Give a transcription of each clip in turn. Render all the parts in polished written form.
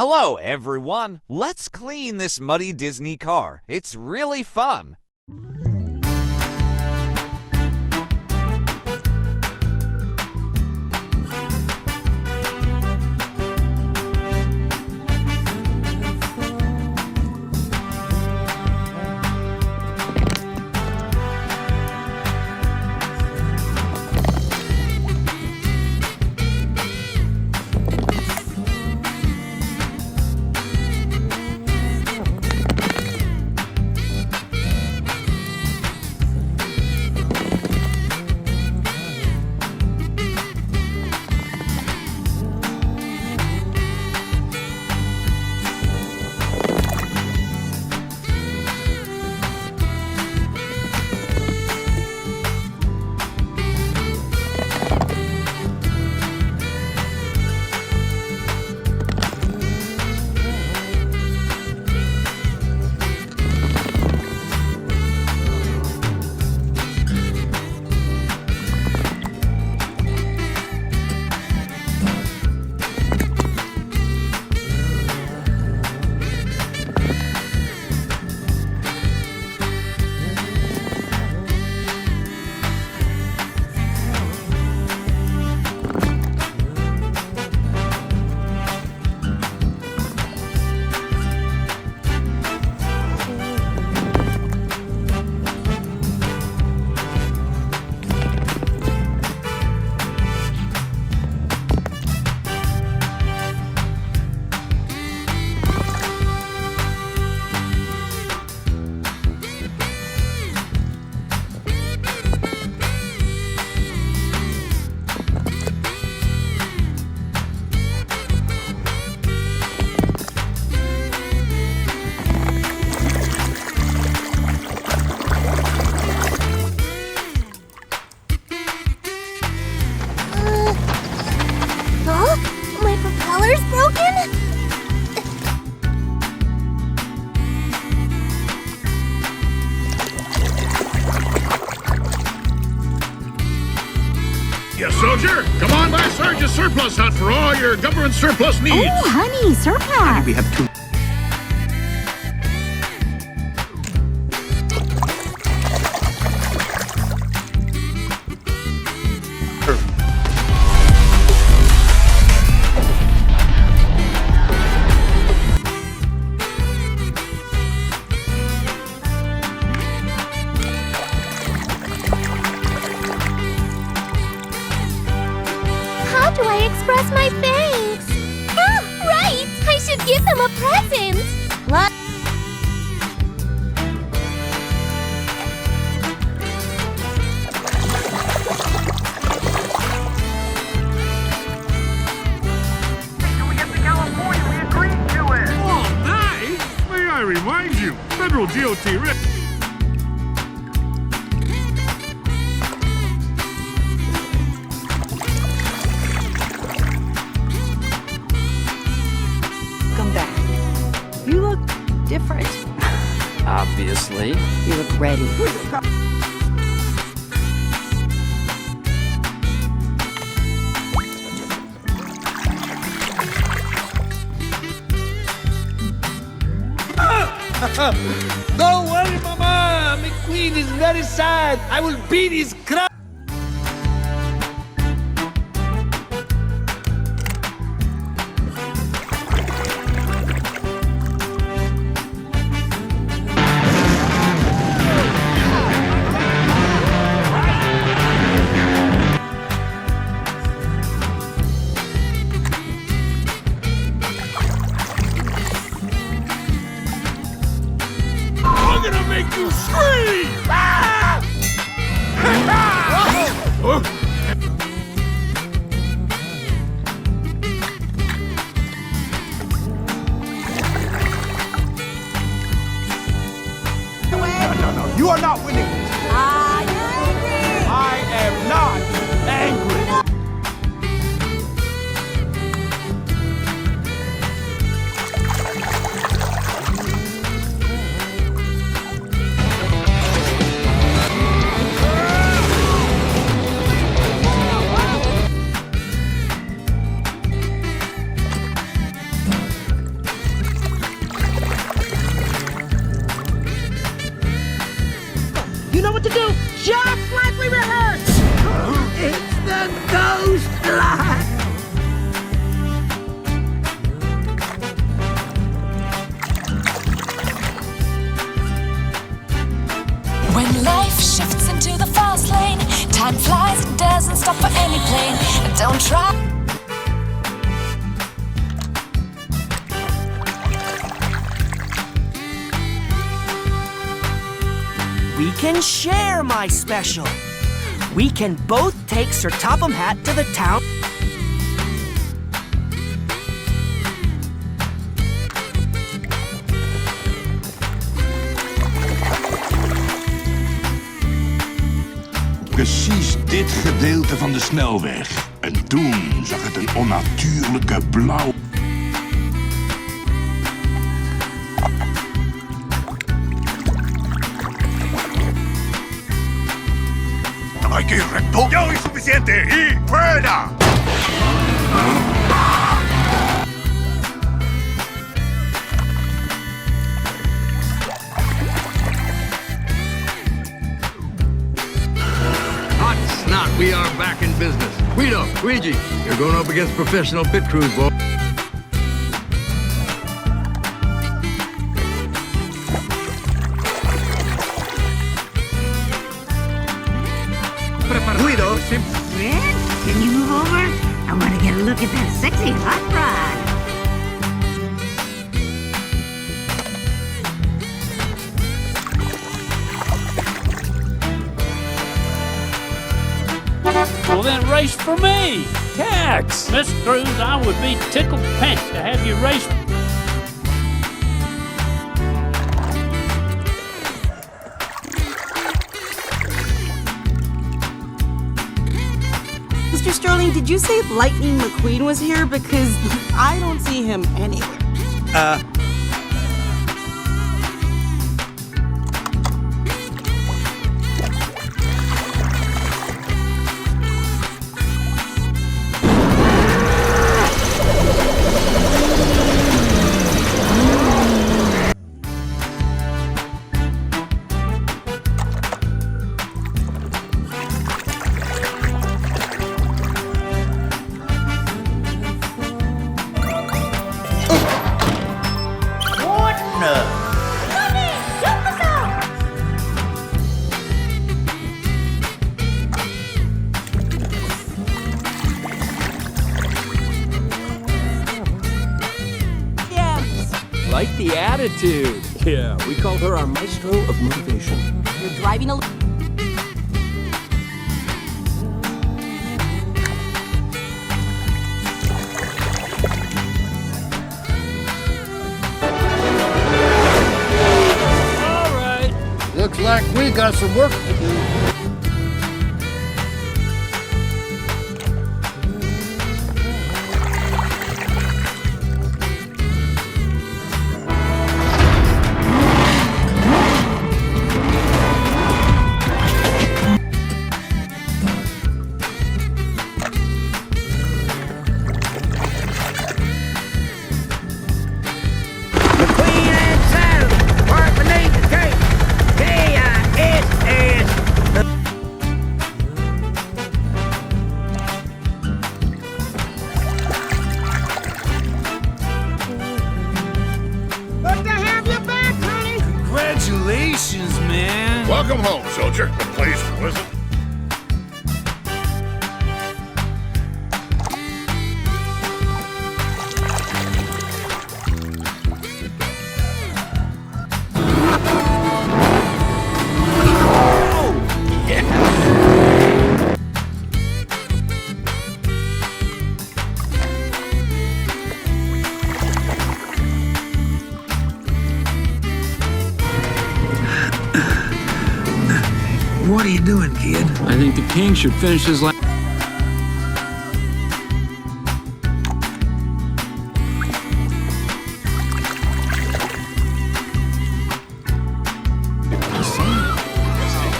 Hello, everyone. Let's clean this muddy Disney car. It's really fun. My propeller's broken? Yes, soldier. Come on by Sergeant Surplus Hut for all your government surplus needs. Oh, honey, surplus. We have two. How do I express my thanks? Oh, right! I should give them a present! What? Oh, nice. May I remind you, federal DOT risk. Welcome back. You look different. Obviously. You look ready. Don't worry, Mama. McQueen is very sad. I will beat his crap. I'm gonna make you scream! Ah! No, you are not winning. I am not angry. what to do, just like we rehearsed. It's the ghost line. When life shifts into the fast lane, time flies, it doesn't stop for any plane. Don't try. We can share my special. We can both take Sir Topham Hatt to the town. Precies dit gedeelte van de snelweg. En toen zag het een onnatuurlijke blauw. Hay que ir recto. ¡Ya es suficiente! ¡Y fuera! Hot snot, we are back in business. Guido, Luigi, you're going up against professional pit crews, boy. Guido, Red, can you move over? I want to get a look at that sexy hot rod. Well, then race for me. Tax. Miss Cruz, I would be tickled pink to have you race. Mr. Sterling, did you say Lightning McQueen was here? Because I don't see him anywhere. Like the attitude. Yeah, we call her our maestro of motivation. You're driving a. All right. looks like we got some work to do. Congratulations, man. Welcome home, soldier. The place was it? What are you doing, kid? I think the king should finish his last.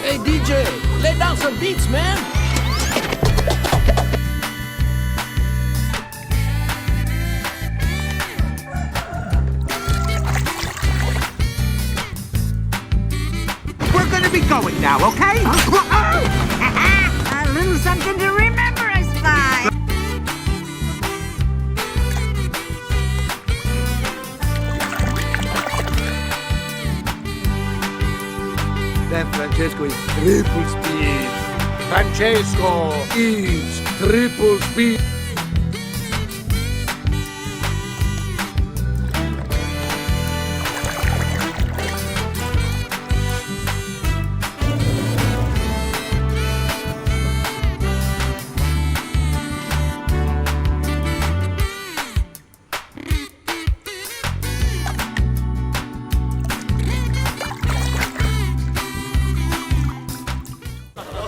Hey, DJ, lay down some beats, man. We're gonna be be going now, okay? A little something to remember us by. Then Francesco is triple speed. Francesco is triple speed.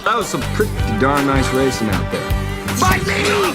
That was some pretty darn nice racing out there. By me!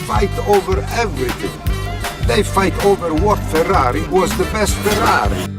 Fight over everything. They fight over what Ferrari was the best Ferrari.